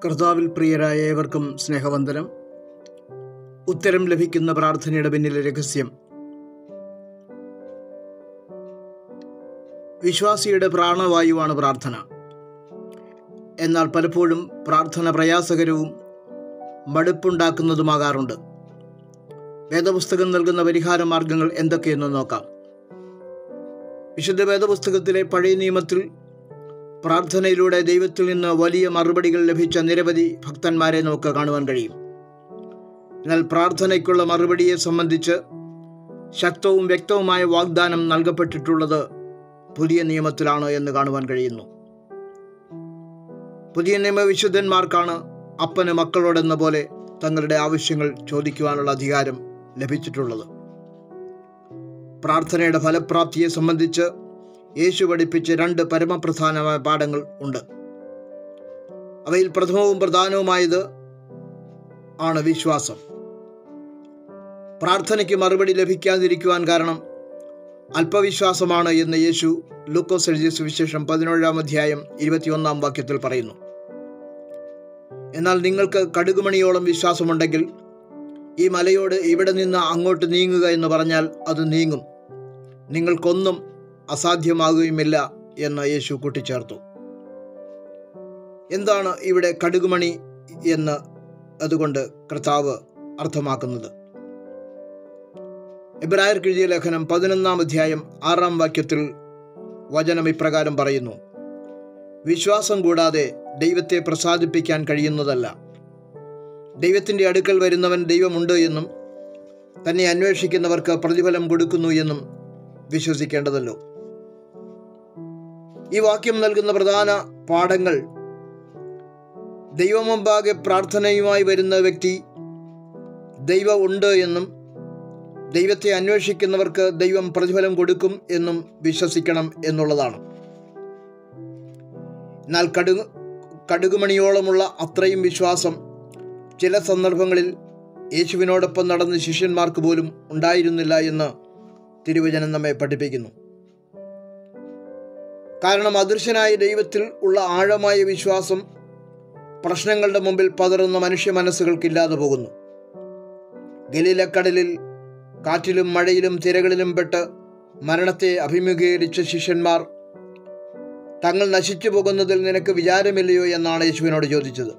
കർത്താവിൽ പ്രിയരായ ഏവർക്കും സ്നേഹവന്ദനം. ഉത്തരം ലഭിക്കുന്ന പ്രാർത്ഥനയുടെ പിന്നിലെ രഹസ്യം വിശ്വാസിയുടെ പ്രാണവായുവാണ് പ്രാർത്ഥന. എന്നാൽ പലപ്പോഴും പ്രാർത്ഥന പ്രയാസകരവും മടുപ്പുണ്ടാക്കുന്നതുമാകാറുണ്ട്. വേദപുസ്തകം നൽകുന്ന പരിഹാര മാർഗങ്ങൾ എന്തൊക്കെയെന്ന് നോക്കാം. വിശുദ്ധ വേദപുസ്തകത്തിലെ പഴയ നിയമത്തിൽ പ്രാർത്ഥനയിലൂടെ ദൈവത്തിൽ നിന്ന് വലിയ മറുപടികൾ ലഭിച്ച നിരവധി ഭക്തന്മാരെ നമുക്ക് കാണുവാൻ കഴിയും. എന്നാൽ പ്രാർത്ഥനയ്ക്കുള്ള മറുപടിയെ സംബന്ധിച്ച് ശക്തവും വ്യക്തവുമായ വാഗ്ദാനം നൽകപ്പെട്ടിട്ടുള്ളത് പുതിയ നിയമത്തിലാണ് എന്ന് കാണുവാൻ കഴിയുന്നു. പുതിയ നിയമ വിശുദ്ധന്മാർക്കാണ് അപ്പന് മക്കളോടെന്ന പോലെ തങ്ങളുടെ ആവശ്യങ്ങൾ ചോദിക്കുവാനുള്ള അധികാരം ലഭിച്ചിട്ടുള്ളത്. പ്രാർത്ഥനയുടെ ഫലപ്രാപ്തിയെ സംബന്ധിച്ച് യേശു പഠിപ്പിച്ച രണ്ട് പരമപ്രധാനമായ പാഠങ്ങൾ ഉണ്ട്. അവയിൽ പ്രഥമവും പ്രധാനവുമായത് ആണ് വിശ്വാസം. പ്രാർത്ഥനയ്ക്ക് മറുപടി ലഭിക്കാതിരിക്കുവാൻ കാരണം അല്പവിശ്വാസമാണ് എന്ന് യേശു ലൂക്കോസ് എഴുതിയ സുവിശേഷം 17-ാം അധ്യായം 21-ാം വാക്യത്തിൽ പറയുന്നു. എന്നാൽ നിങ്ങൾക്ക് കടുകുമണിയോളം വിശ്വാസമുണ്ടെങ്കിൽ ഈ മലയോട് ഇവിടെ നിന്ന് അങ്ങോട്ട് നീങ്ങുക എന്ന് പറഞ്ഞാൽ അത് നീങ്ങും, നിങ്ങൾക്കൊന്നും അസാധ്യമാകുകയുമില്ല എന്ന് യേശു കൂട്ടിച്ചേർത്തു. എന്താണ് ഇവിടെ കടുകുമണി എന്ന് അതുകൊണ്ട് കർത്താവ് അർത്ഥമാക്കുന്നത്? എബ്രായർക്ക് എഴുതിയ ലേഖനം 11-ാം അധ്യായം 6-ാം വാക്യത്തിൽ വചനം ഇപ്രകാരം പറയുന്നു: വിശ്വാസം കൂടാതെ ദൈവത്തെ പ്രസാദിപ്പിക്കാൻ കഴിയുന്നതല്ല. ദൈവത്തിൻ്റെ അടുക്കൽ വരുന്നവൻ ദൈവമുണ്ട് എന്നും തന്നെ അന്വേഷിക്കുന്നവർക്ക് പ്രതിഫലം കൊടുക്കുന്നു എന്നും വിശ്വസിക്കേണ്ടതല്ലോ. ഈ വാക്യം നൽകുന്ന പ്രധാന പാഠങ്ങൾ: ദൈവമുമ്പാകെ പ്രാർത്ഥനയുമായി വരുന്ന വ്യക്തി ദൈവം ഉണ്ട് എന്നും ദൈവത്തെ അന്വേഷിക്കുന്നവർക്ക് ദൈവം പ്രതിഫലം കൊടുക്കും എന്നും വിശ്വസിക്കണം എന്നുള്ളതാണ്. എന്നാൽ കടുകുമണിയോളമുള്ള അത്രയും വിശ്വാസം ചില സന്ദർഭങ്ങളിൽ യേശുവിനോടൊപ്പം നടന്ന ശിഷ്യന്മാർക്ക് പോലും ഉണ്ടായിരുന്നില്ല എന്ന് തിരുവചനം നമ്മെ പഠിപ്പിക്കുന്നു. കാരണം അദൃശ്യനായ ദൈവത്തിൽ ഉള്ള ആഴമായ വിശ്വാസം പ്രശ്നങ്ങളുടെ മുമ്പിൽ പതറുന്ന മനുഷ്യ മനസ്സുകൾക്കില്ലാതെ പോകുന്നു. ഗലീലക്കടലിൽ കാറ്റിലും മഴയിലും തിരകളിലും പെട്ട് മരണത്തെ അഭിമുഖീകരിച്ച ശിഷ്യന്മാർ തങ്ങൾ നശിച്ചു പോകുന്നതിൽ നിനക്ക് വിചാരമില്ലയോ എന്നാണ് യേശുവിനോട് ചോദിച്ചത്.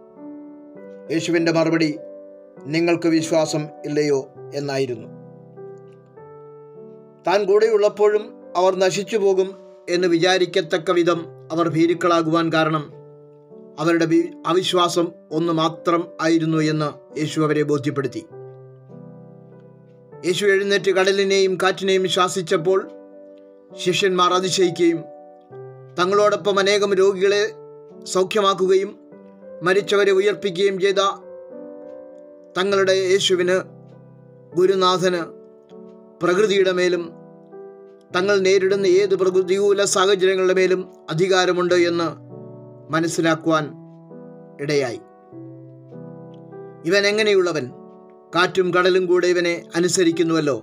യേശുവിൻ്റെ മറുപടി നിങ്ങൾക്ക് വിശ്വാസം ഇല്ലയോ എന്നായിരുന്നു. താൻ കൂടെയുള്ളപ്പോഴും അവർ നശിച്ചു പോകും എന്ന് വിചാരിക്കത്തക്ക വിധം അവർ ഭീരുക്കളാകുവാൻ കാരണം അവരുടെ അവിശ്വാസം ഒന്ന് മാത്രം ആയിരുന്നു എന്ന് യേശു അവരെ ബോധ്യപ്പെടുത്തി. യേശു എഴുന്നേറ്റ് കടലിനെയും കാറ്റിനെയും ശാസിച്ചപ്പോൾ ശിഷ്യന്മാർ അതിശയിക്കുകയും തങ്ങളോടൊപ്പം അനേകം രോഗികളെ സൗഖ്യമാക്കുകയും മരിച്ചവരെ ഉയർപ്പിക്കുകയും ചെയ്ത തങ്ങളുടെ യേശുവിന്, ഗുരുനാഥന്, പ്രകൃതിയുടെ മേലും തങ്ങൾ നേരിടുന്ന ഏത് പ്രതികൂല സാഹചര്യങ്ങളുടെ മേലും അധികാരമുണ്ട് എന്ന് മനസ്സിലാക്കുവാൻ ഇടയായി. ഇവൻ എങ്ങനെയുള്ളവൻ, കാറ്റും കടലും കൂടെ ഇവനെ അനുസരിക്കുന്നുവല്ലോ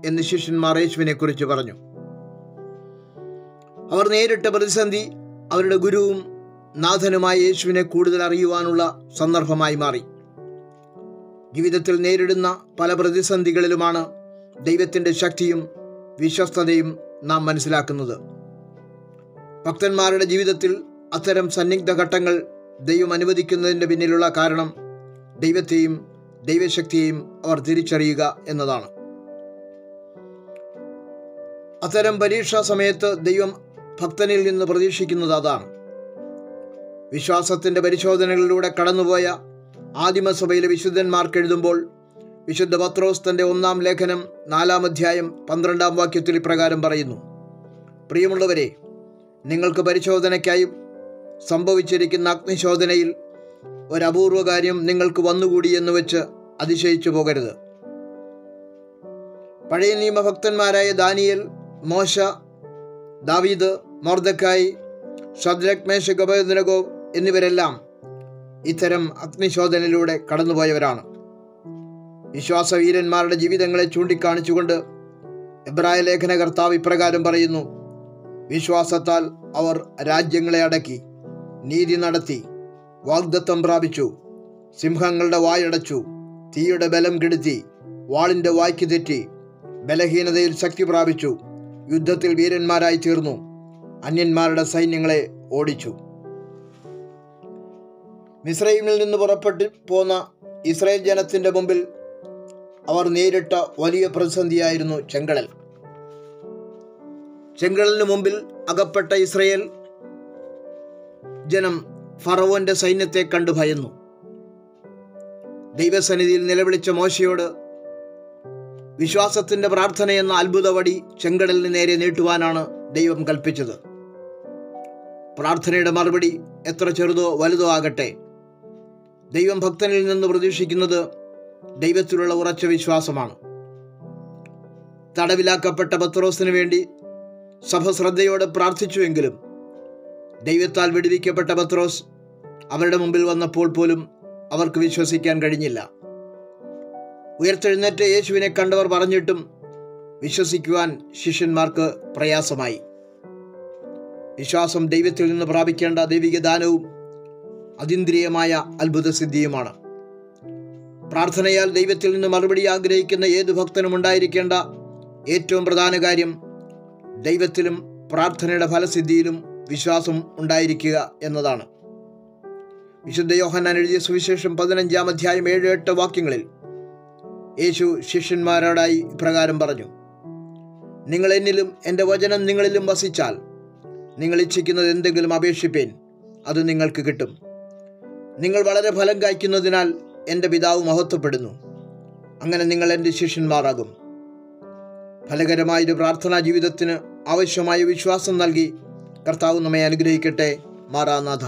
എന്ന് ശിഷ്യന്മാർ യേശുവിനെ കുറിച്ച് പറഞ്ഞു. അവർ നേരിട്ട പ്രതിസന്ധി അവരുടെ ഗുരുവും നാഥനുമായ യേശുവിനെ കൂടുതൽ അറിയുവാനുള്ള സന്ദർഭമായി മാറി. ജീവിതത്തിൽ നേരിടുന്ന പല പ്രതിസന്ധികളിലുമാണ് ദൈവത്തിൻ്റെ ശക്തിയും വിശ്വസ്തതയും നാം മനസ്സിലാക്കുന്നത്. ഭക്തന്മാരുടെ ജീവിതത്തിൽ അത്തരം സന്നിഗ്ധ ഘട്ടങ്ങൾ ദൈവം അനുവദിക്കുന്നതിൻ്റെ പിന്നിലുള്ള കാരണം ദൈവത്തെയും ദൈവശക്തിയെയും അവർ തിരിച്ചറിയുക എന്നതാണ്. അത്തരം പരീക്ഷാ സമയത്ത് ദൈവം ഭക്തനിൽ നിന്ന് പ്രതീക്ഷിക്കുന്നത് അതാണ്. വിശ്വാസത്തിൻ്റെ പരിശോധനകളിലൂടെ കടന്നുപോയ ആദിമസഭയിലെ വിശുദ്ധന്മാർക്ക് എഴുതുമ്പോൾ വിശുദ്ധ പത്രോസ് തൻ്റെ 1-ാം ലേഖനം 4-ാം അധ്യായം 12-ാം വാക്യത്തിൽ ഇപ്രകാരം പറയുന്നു: പ്രിയമുള്ളവരെ, നിങ്ങൾക്ക് പരിശോധനയ്ക്കായി സംഭവിച്ചിരിക്കുന്ന അഗ്നിശോധനയിൽ ഒരപൂർവ കാര്യം നിങ്ങൾക്ക് വന്നുകൂടി എന്ന് വെച്ച് അതിശയിച്ചു പോകരുത്. പഴയ നിയമഭക്തന്മാരായ ദാനിയേൽ, മോശ, ദാവീദ്, മൊർദെഖായി, ശദ്രക്, മേശക്, അബേദ്നെഗോ എന്നിവരെല്ലാം ഇത്തരം അഗ്നിശോധനയിലൂടെ കടന്നുപോയവരാണ്. വിശ്വാസവീരന്മാരുടെ ജീവിതങ്ങളെ ചൂണ്ടിക്കാണിച്ചുകൊണ്ട് എബ്രായ ലേഖനകർത്താവ് ഇപ്രകാരം പറയുന്നു: വിശ്വാസത്താൽ അവർ രാജ്യങ്ങളെ അടക്കി, നീതി നടത്തി, വാഗ്ദത്തം പ്രാപിച്ചു, സിംഹങ്ങളുടെ വായടച്ചു, തീയുടെ ബലം കെടുത്തി, വാളിൻ്റെ വായ്ക്ക് തെറ്റി, ബലഹീനതയിൽ ശക്തി പ്രാപിച്ചു, യുദ്ധത്തിൽ വീരന്മാരായി തീർന്നു, അന്യന്മാരുടെ സൈന്യങ്ങളെ ഓടിച്ചു. മിസ്രയീമിൽ നിന്ന് പുറപ്പെട്ടു പോന്ന ഇസ്രായേൽ ജനത്തിൻ്റെ മുമ്പിൽ അവർ നേരിട്ട വലിയ പ്രതിസന്ധിയായിരുന്നു ചെങ്കടൽ. ചെങ്കടലിന് മുമ്പിൽ അകപ്പെട്ട ഇസ്രായേൽ ജനം ഫറവോന്റെ സൈന്യത്തെ കണ്ടു ഭയന്നു. ദൈവസന്നിധിയിൽ നിലവിളിച്ച മോശയോട് വിശ്വാസത്തിന്റെ പ്രാർത്ഥന എന്ന അത്ഭുതവടി ചെങ്കടലിന് നേരെ നീട്ടുവാനാണ് ദൈവം കൽപ്പിച്ചത്. പ്രാർത്ഥനയുടെ മറുപടി എത്ര ചെറുതോ വലുതോ ആകട്ടെ, ദൈവം ഭക്തനിൽ നിന്ന് പ്രതീക്ഷിക്കുന്നത് ദൈവത്തിലുള്ള ഉറച്ച വിശ്വാസമാണ്. തടവിലാക്കപ്പെട്ട പത്രോസിന് വേണ്ടി സഭ ശ്രദ്ധയോടെ പ്രാർത്ഥിച്ചുവെങ്കിലും ദൈവത്താൽ വിടുവിക്കപ്പെട്ട പത്രോസ് അവരുടെ മുമ്പിൽ വന്നപ്പോൾ പോലും അവർക്ക് വിശ്വസിക്കാൻ കഴിഞ്ഞില്ല. ഉയർത്തെഴുന്നേറ്റ യേശുവിനെ കണ്ടവർ പറഞ്ഞിട്ടും വിശ്വസിക്കുവാൻ ശിഷ്യന്മാർക്ക് പ്രയാസമായി. വിശ്വാസം ദൈവത്തിൽ നിന്ന് പ്രാപിക്കേണ്ട ദൈവിക ദാനവും അതീന്ദ്രിയമായ അത്ഭുതസിദ്ധിയുമാണ്. പ്രാർത്ഥനയാൽ ദൈവത്തിൽ നിന്ന് മറുപടി ആഗ്രഹിക്കുന്ന ഏതു ഭക്തനും ഉണ്ടായിരിക്കേണ്ട ഏറ്റവും പ്രധാന കാര്യം ദൈവത്തിലും പ്രാർത്ഥനയുടെ ഫലസിദ്ധിയിലും വിശ്വാസം ഉണ്ടായിരിക്കുക എന്നതാണ്. വിശുദ്ധ യോഹന്നാൻ എഴുതിയ സുവിശേഷം 15-ാം അധ്യായം 7-8 വാക്യങ്ങളിൽ യേശു ശിഷ്യന്മാരോടായി ഇപ്രകാരം പറഞ്ഞു: നിങ്ങൾ എന്നിലും എൻ്റെ വചനം നിങ്ങളിലും വസിച്ചാൽ നിങ്ങൾ ഇച്ഛിക്കുന്നത് എന്തെങ്കിലും അപേക്ഷിപ്പേൻ, അത് നിങ്ങൾക്ക് കിട്ടും. നിങ്ങൾ വളരെ ഫലം കായ്ക്കുന്നതിനാൽ എൻ്റെ പിതാവ് മഹത്വപ്പെടുന്നു. അങ്ങനെ നിങ്ങൾ എൻ്റെ ശിഷ്യന്മാരാകും. ഫലകരമായൊരു പ്രാർത്ഥനാ ജീവിതത്തിന് ആവശ്യമായ വിശ്വാസം നൽകി കർത്താവ് നമ്മെ അനുഗ്രഹിക്കട്ടെ. മാറാനാഥ.